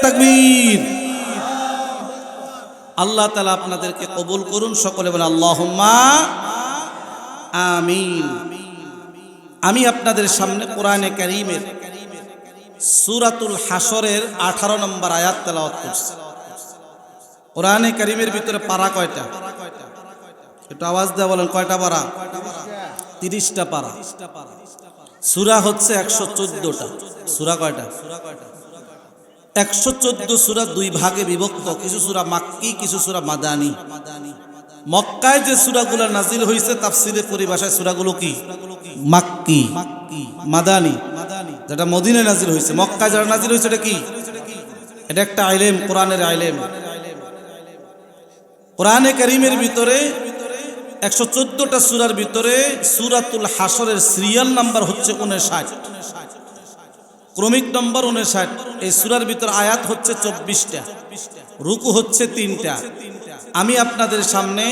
তাকবীর। আল্লাহ তাআলা আপনাদেরকে কবুল করুন। সকলে বলে আল্লাহুম্মা আমিন। আমি আপনাদের সামনে কোরআনে কারীমের সূরাতুল হাশরের 18 নম্বর আয়াত তেলাওয়াত করছি। কোরআনে কারীমের ভিতরে পারা কয়টা? একটু আওয়াজ দিয়ে বলেন, কয়টা পারা? 30টা পারা। সূরা হচ্ছে 114টা। সূরা কয়টা? 114 সূরা দুই ভাগে বিভক্ত। কিছু সূরা মাক্কি, কিছু সূরা মাদানী। মক্কায় যে সূরাগুলো নাজিল হয়েছে, তাফসীরের পরিভাষায় সূরাগুলো কি? মাক্কি। মাদানী যেটা মদিনায় নাজিল হয়েছে। মক্কায় যারা নাজিল হয়েছে এটা কি? এটা একটা ইলম, কোরআনের ইলম। কোরআনে কারীমের ভিতরে 114টা সূরার ভিতরে সূরাতুল হাশরের সিরিয়াল নাম্বার হচ্ছে 59, ক্রমিক নম্বর 59। এই সূরার ভিতর আয়াত হচ্ছে 24টা, রুকু হচ্ছে 3টা। আমি আপনাদের সামনে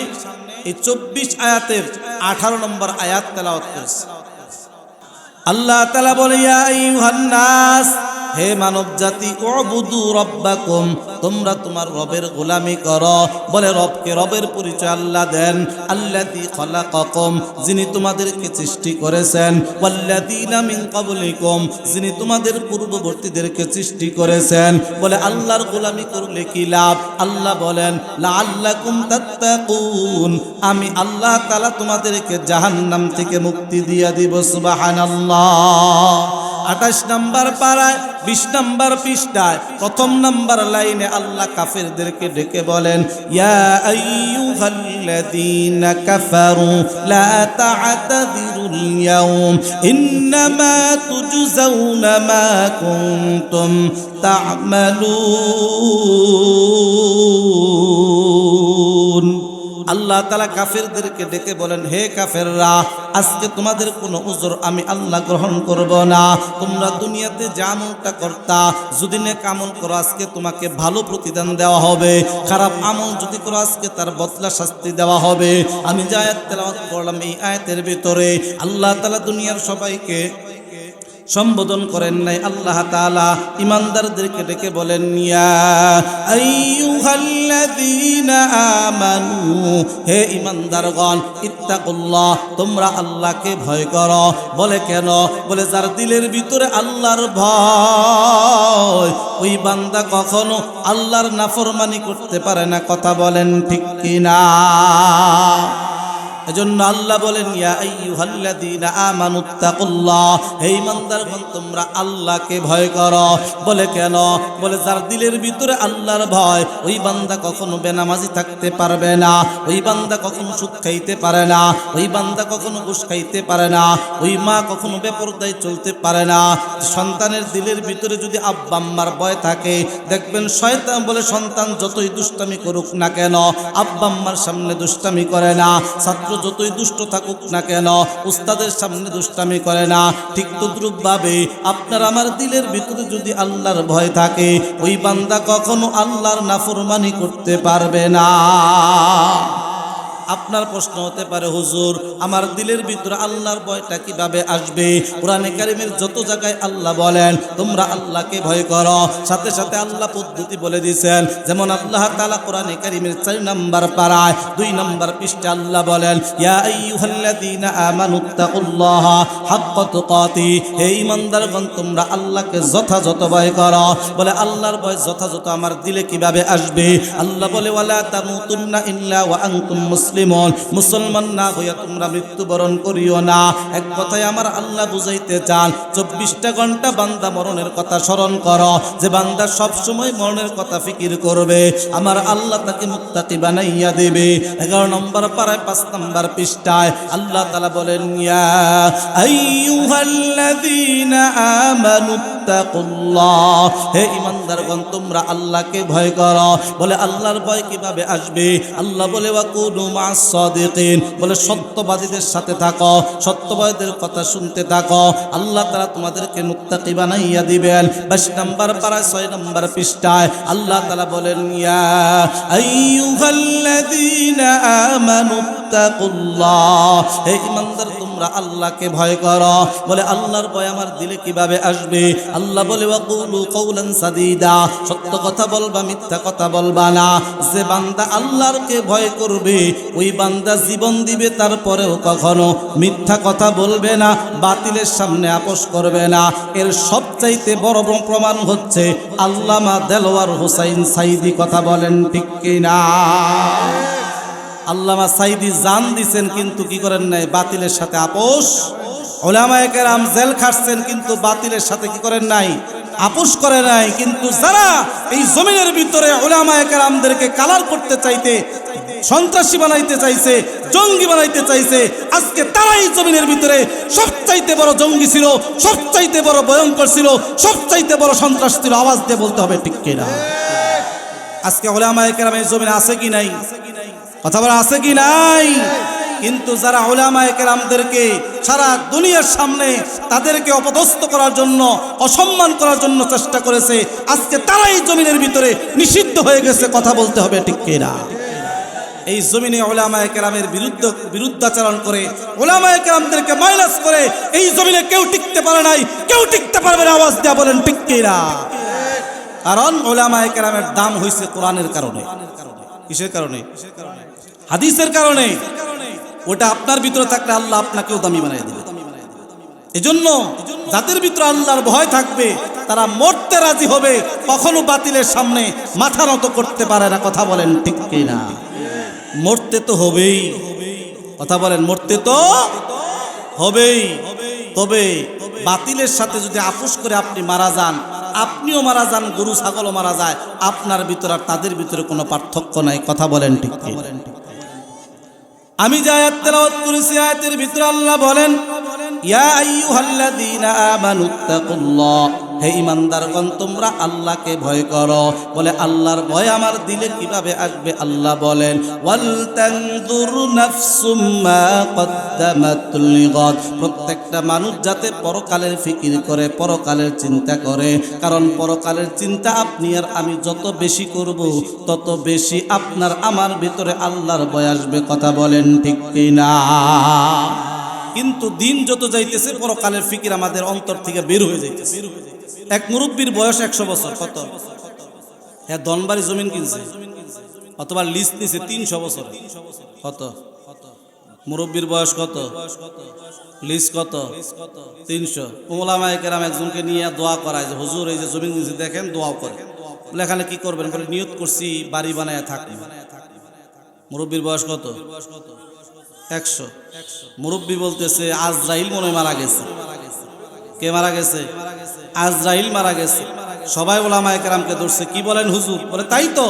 এই 24 আয়াতের 18 নম্বর আয়াত তেলাওয়াত করছি। আল্লাহ তাআলা বলে, ইয়া আইয়ুহান নাস, হে মানব জাতি, উবুদু রাব্বাকুম, তোমরা তোমার রবের গোলামি করো। বলে রবকে, রবের পরিচয় আল্লাহ দেন। আল্লাযী খালাকাকুম, যিনি তোমাদেরকে সৃষ্টি করেছেন। ওয়াল্লাযীনা মিন ক্বাবলিকুম, যিনি তোমাদের পূর্ববর্তীদেরকে সৃষ্টি করেছেন। বলে আল্লাহর গোলামি করলে কি লাভ? আল্লাহ বলেন লাআল্লাকুম তাত্তাকুন, আমি আল্লাহ তাআলা তোমাদেরকে জাহান্নাম থেকে মুক্তি দিয়ে দিব। সুবহানাল্লাহ। 28 নম্বর পারায় 20 নম্বর পৃষ্ঠায় প্রথম নম্বর লাইনে আল্লাহ কাফেরদেরকে ডেকে বলেন, ইয়া আইয়ুহাল্লাযীনা কাফারু লা তা'তাযিরুল ইয়াওম ইন্নামা তুজজাউনা মা কুনতুম তা'মালুন। আল্লাহ তাআলা কাফেরদেরকে ডেকে বলেন, হে কাফেররা, আজকে তোমাদের কোনো উযর আমি আল্লাহ গ্রহণ করব না। তোমরা দুনিয়াতে যে আমলটা করতা, যদি নেক আমল করো আজকে তোমাকে ভালো প্রতিদান দেওয়া হবে, খারাপ আমল যদি করো আজকে তার বদলা শাস্তি দেওয়া হবে। আমি যে আয়াত তেলাওয়াত করলাম, এই আয়াতের ভিতরে আল্লাহ তাআলা দুনিয়ার সবাইকে সম্বোধন করেন নাই। আল্লাহ তাআলা ইমানদারদেরকে ডেকে বলেন, ইয়া আইয়ুহাল্লাযীনা আমানু, হে ইমানদারগণ, ইত্তাকুল্লাহ, তোমরা আল্লাহকে ভয় করো। বলে কেন? বলে যার দিলের ভিতরে আল্লাহর ভয়, ওই বান্দা কখনো আল্লাহর নাফরমানি করতে পারে না। কথা বলেন ঠিক কিনা? এজন্য আল্লাহ বলেন, ইয়া আইয়ুহাল্লাযীনা আমানুত্তাকুল্লাহ, হে ঈমানদারগণ, তোমরা আল্লাহকে ভয় করো। বলে কেন? বলে যার দিলের ভিতরে আল্লাহর ভয়, ওই বান্দা কখনো বেনামাজি থাকতে পারবে না, ওই বান্দা কখনো সুদ খাইতে পারে না, ওই বান্দা কখনো ঘুষ খাইতে পারে না, ওই মা কখনো বেপরদায় চলতে পারে না। সন্তানের দিলের ভিতরে যদি আব্বা আম্মার ভয় থাকে, দেখবেন শয়তান বলে সন্তান যতই দুষ্টামি করুক না কেন, আব্বা আম্মার সামনে দুষ্টামি করে না। ছাত্র যতই দুষ্ট থাকুক না কেন, উস্তাদের সামনে দুষ্টামি করে না। ঠিক তদ্রূপভাবে আপনার আমার দিলের ভিতরে যদি আল্লাহর ভয় থাকে, ওই বান্দা কখনো আল্লাহর নাফরমানি করতে পারবে না। আপনার প্রশ্ন হতে পারে হুজুর আমার দিলের ভিতরে আল্লাহর ভয়টা কিভাবে আসবে? কোরআনে কারীমের যত জায়গায় আল্লাহ বলেন তোমরা আল্লাহকে ভয় করো, সাথে সাথে আল্লাহ পদ্ধতি বলে দিয়েছেন। যেমন আল্লাহ তাআলা কোরআনে কারীমের 4 নম্বর পারায় 2 নম্বর পৃষ্ঠা আল্লাহ বলেন ইয়া আইয়ুহাল্লাযীনা আমানুত্তাকুল্লাহা হাক্কা তুকাতি, হে ঈমানদারগণ তোমরা আল্লাহকে যথাযথ ভয় করো। বলে আল্লাহর ভয় যথাযথ আমার দিলে কিভাবে আসবে? আল্লাহ বলে ওয়ালা তামুতুন্না ইল্লা ওয়া আনতুম মুসলিমুন, মুসলমান না হইয়া তোমরা মৃত্যুবরণ করিও না। এক কথায় আমার আল্লাহ বুঝাইতে চান 24টা ঘন্টা বান্দা মরণের কথা স্মরণ করো, যে বান্দা সব সময় মরণের কথা ফিকির করবে আমার আল্লাহ তাকে মুত্তাকি বানাইয়া দেবে। 11 নম্বর পারায় 5 নম্বর পৃষ্ঠায় আল্লাহ তাআলা বলেন ইয়া আইয়ুহাল্লাযীনা আমানুত্তাকুল্লাহ, হে ঈমানদারগণ তোমরা আল্লাহকে ভয় করো। বলে আল্লাহর ভয় কিভাবে আসবে? আল্লাহ বলে ওয়াকুনু মা'আস সাদিকিন, বলে সত্যবাদীদের সাথে থাকো, সত্যবাদীদের কথা শুনতে থাকো, আল্লাহ তাআলা তোমাদেরকে মুত্তাকি বানাইয়া দিবেন। 22 নম্বর পারায় 6 নম্বর পৃষ্ঠায় আল্লাহ তাআলা বলেন ইয়া আইয়ুহাল্লাযীনা আমানুত্তাকুল্লাহ, হে ঈমানদার তোমরা আল্লাহকে ভয় করো। বলে আল্লাহর ভয় আমার দিলে কিভাবে আসবে? আল্লাহ বলে ওয়াকুলু কাওলান সাদীদা, সত্য কথা বলবা, মিথ্যা কথা বলবা না। যে বান্দা আল্লাহরকে ভয় করবে ওই বান্দা জীবন দিবে তারপরেও কখনো মিথ্যা কথা বলবে না, বাতিলের সামনে আপোষ করবে না। এর সবচাইতে বড় প্রমাণ হচ্ছে আল্লামা দেলোয়ার হোসাইন সাইদি, কথা বলেন ঠিক কিনা? আল্লামা সাইদি জান দিছেন কিন্তু কি করেন নাই? বাতিলের সাথে আপোষ। উলামায়ে কেরাম জেল খাটছেন কিন্তু বাতিলের সাথে কি করেন নাই? আপোষ করে নাই। কিন্তু যারা এই জমিনের ভিতরে উলামায়ে কেরামদেরকে কালার করতে চাইতে, সন্ত্রাসী বানাইতে চাইছে, জঙ্গি বানাইতে চাইছে, আজকে তারাই জমিনের ভিতরে সবচাইতে বড় জঙ্গি ছিল, সবচাইতে বড় ভয়ঙ্কর ছিল, সবচাইতে বড় সন্ত্রাস ছিল। আওয়াজ দিয়ে বলতে হবে ঠিক কিনা? আজকে উলামায়ে কেরাম এই জমিনে আছে কি নাই? কথা বলা আছে কি নাই? কিন্তু যারা উলামায়ে কেরামদেরকে সারা দুনিয়ার সামনে তাদেরকে অপদস্থ করার জন্য, অসম্মান করার জন্য চেষ্টা করেছে, আজকে তারাই জমিনের ভিতরে নিষিদ্ধ হয়ে গেছে। কথা বলতে হবে ঠিক কিনা? এই জমিনে উলামায়ে কেরামের বিরুদ্ধাচরণ করে, উলামায়ে কেরামদেরকে মাইনাস করে এই জমিনে কেউ টিকতে পারে নাই, কেউ টিকতে পারবে না। আওয়াজ দেয়া বলেন ঠিক কিনা? কারণ উলামায়ে কেরামের দাম হইছে কোরআনের কারণে। কিসের কারণে? হাদিসের কারণে। ওটা আপনার ভিতরে থাকলে আল্লাহ আপনাকেও দামি বানিয়ে দেবে। এজন্য যাদের ভিতরে আল্লাহর ভয় থাকবে তারা মরতে রাজি হবে, কখনো বাতিলের সামনে মাথা নত করতে পারে না। কথা বলেন ঠিক কিনা? মরতে তো হবেই। কথা বলেন, মরতে তো হবেই। তবে বাতিলের সাথে যদি আপোষ করে আপনি মারা যান, আপনিও মারা যান, গরু ছাগলও মারা যায়, আপনার ভিতরে আর তাদের ভিতরে কোনো পার্থক্য নাই। কথা বলেন ঠিক কিনা? আমি যে আয়াত তেলাওয়াত করেছি, আয়াতের ভিতরে আল্লাহ বলেন ইয়া আইয়ুহাল্লাযীনা আমানুত্তাকুল্লাহ, হে ঈমানদারগণ তোমরা আল্লাহকে ভয় করো। বলে আল্লাহর ভয় আমার দিলে কিভাবে আসবে? আল্লাহ বলেন ওয়াল তানজুর নাফসুম মা কদ্দামাত লিগাদ, প্রত্যেকটা মানুষ যাতে পরকালের ফিকির করে, পরকালের চিন্তা করে। কারণ পরকালের চিন্তা আপনি আর আমি যত বেশি করব তত বেশি আপনার আমার ভিতরে আল্লাহর ভয় আসবে। কথা বলেন ঠিক কিনা? কিন্তু দিন যত যাইতেছে পরকালের ফিকির আমাদের অন্তর থেকে বের হয়ে যাইতেছে। এক মুরব্বীর বয়স 100 বছর। কত? হ্যাঁ, দনবাড়ি জমিন কিনছে অথবা লিজ নিছে 300 বছর। কত? মুরব্বীর বয়স কত? লিজ কত? 300। উলামায়ে কেরাম একজনকে নিয়ে দোয়া করায় যে হুজুর এই যে জমিন কিনছে দেখেন, দোয়াও করে। বলে এখানে কি করবেন? বলে নিয়ত করছি বাড়ি বানায় থাকবেন। মুরব্বীর বয়স কত? 100। মুরব্বী বলতেছে আজরাইল মনে হয় মারা গেছে। কে মারা গেছে? আজরাইল মারা গেছে। সবাই উলামায়ে কেরামকে ধরছে, কি বলেন হুজুর? বলে তাই তো,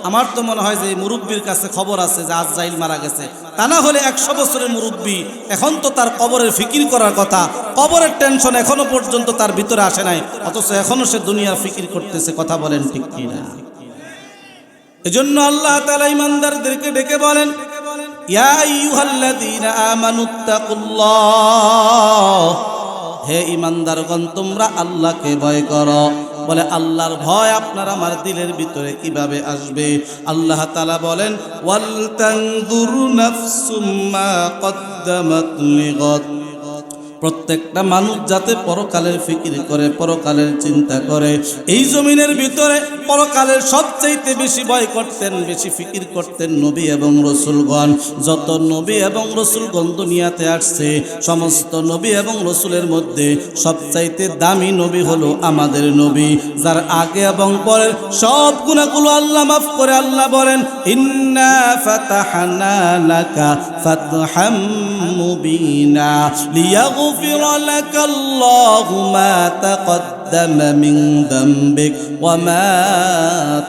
আমার তো মনে হয় যে এই মুরব্বীর কাছে খবর আছে যে আজরাইল মারা গেছে। তা না হলে 100 বছরের মুরব্বী, এখন তো তার কবরের ফিকির করার কথা, কবরের টেনশন এখনো পর্যন্ত তার ভিতরে আসে নাই, অথচ এখনো সে দুনিয়ার ফিকির করতেছে। কথা বলেন ঠিক কিনা? এজন্য আল্লাহ তাআলা ঈমানদারদেরকে ডেকে বলেন ইয়া আইয়ুহাল্লাযীনা আমানুত্তাকুল্লাহ, হে ঈমানদারগণ তোমরা আল্লাহকে ভয় করো। বলে আল্লাহর ভয় আপনার আমার দিলের ভিতরে কিভাবে আসবে? আল্লাহ তাআলা বলেন ওয়াল তানজুর নাফসুম মা কদ্দামাত লিগাদ, প্রত্যেকটা মানুষ যাতে পরকালের ফিকির করে, পরকালের চিন্তা করে। এই জমিনের ভিতরে পরকালের সবচাইতে বেশি ভয় করতেন, বেশি ফিকির করতেন নবী এবং রসুলগণ। যত নবী এবং রসুলগণ দুনিয়াতে আসছে, সমস্ত নবী এবং রসুলের মধ্যে সবচাইতে দামি নবী হলো আমাদের নবী, যার আগে এবং পরের সব গুনাহগুলো আল্লাহ মাফ করে। আল্লাহ বলেন ইন্না ফাতাহনা লাকা ফাতহাম মুবিনা লিয়াগফির লাকা আল্লাহু মা তাকদ্দাম মিন যামবিক ওয়া মা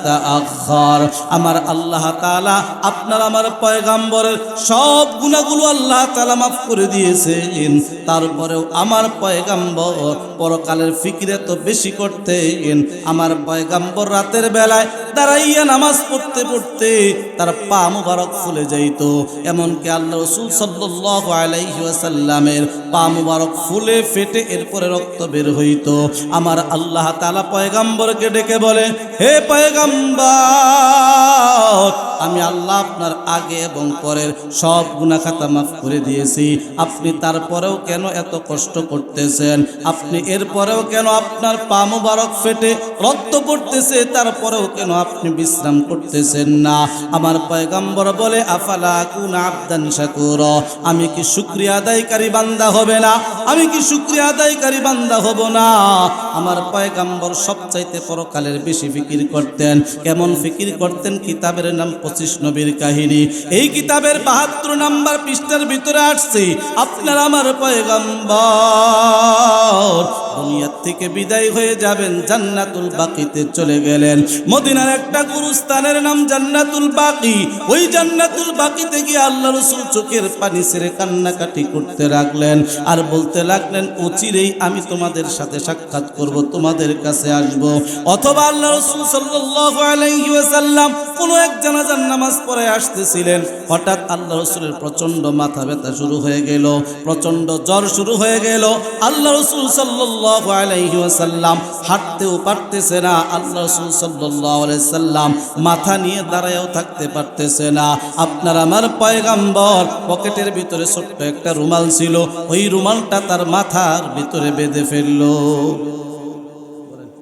তাআখার। আমার আল্লাহ তাআলা আপনার আমার পয়গম্বরের সব গুনাহগুলো আল্লাহ তাআলা মাফ করে দিয়েছেন। তারপরেও আমার পয়গম্বর পরকালের ফিকিরে তো বেশি করতেন। আমার পয়গম্বর রাতের বেলায় দাঁড়াইয়া নামাজ পড়তে পড়তে তার পা মুবারক ফুলে যাইত, এমনকি আল্লাহ রাসূল সাল্লাল্লাহু আলাইহি ওয়াসাল্লামের পা মুবারক ফুলে ফেটে এরপরে রক্ত বের হইত। আমার আল্লাহ তাআলা পয়গম্বরকে ডেকে বলে, হে পয়গম্বর, আমি আল্লাহ আপনার আগে এবং পরের সব গুনাহ খাতা মাফ করে দিয়েছি, আপনি তারপরেও কেন এত কষ্ট করতেছেন? আপনি এরপরেও কেন আপনার পা মুবারক ফেটে রক্ত পড়তেছে, তারপরেও কেন আপনি বিশ্রাম করতেছেন না? আমার পয়গম্বর বলে আফালা আকুনা আবদান শাকুরা, আমি কি শুকরিয়া আদায়কারী বান্দা হবে না? আমি কি শুকরিয়া আদায়কারী বান্দা হব না? আমার পয়গম্বর সবচাইতে পরকালের বেশি ফিকির করতেন। কেমন ফিকির করতেন? কিতাবের নাম 25 নবীর কাহিনী। এই কিতাবের 72 নাম্বার পৃষ্ঠার ভিতরে আসছে আপনার আমার পয়গম্বর দুনিয়া থেকে বিদায় হয়ে যাবেন, জান্নাতুল বাকিতে চলে গেলেন। মদিনার একটা গুরুস্থানের নাম জান্নাতুল বাকি। ওই জান্নাতুল বাকিতে গিয়ে আল্লাহ রাসূল চোখের পানি ছেড়ে কান্নাকাটি করতে লাগলেন আর বলতে লাগলেন, অচিরেই আমি তোমাদের সাথে সাক্ষাৎ করব, তোমাদের কাছে আসব। অথবা আল্লাহ রাসূল সাল্লাল্লাহু আলাইহি ওয়াসাল্লাম কোন এক জানাজার নামাজ পড়ে আসতেছিলেন, হঠাৎ আল্লাহ রাসূলের প্রচন্ড মাথা ব্যথা শুরু হয়ে গেল, প্রচন্ড জ্বর শুরু হয়ে গেল। আল্লাহ রাসূল সাল্লাল্লাহু আলাইহি ওয়াসাল্লাম হাঁটতেও পারতেছে না। আল্লাহ রাসূল সাল্লাল্লাহু আলাইহি ওয়াসাল্লাম মাথা নিয়ে দাঁড়ায়ও থাকতে পারতেছে না। আপনার আমার পয়গম্বর পকেটের ভিতরে ছোট্ট একটা রুমাল ছিল, ওই রুমালটা তার মাথার ভিতরে বেঁধে ফেললো।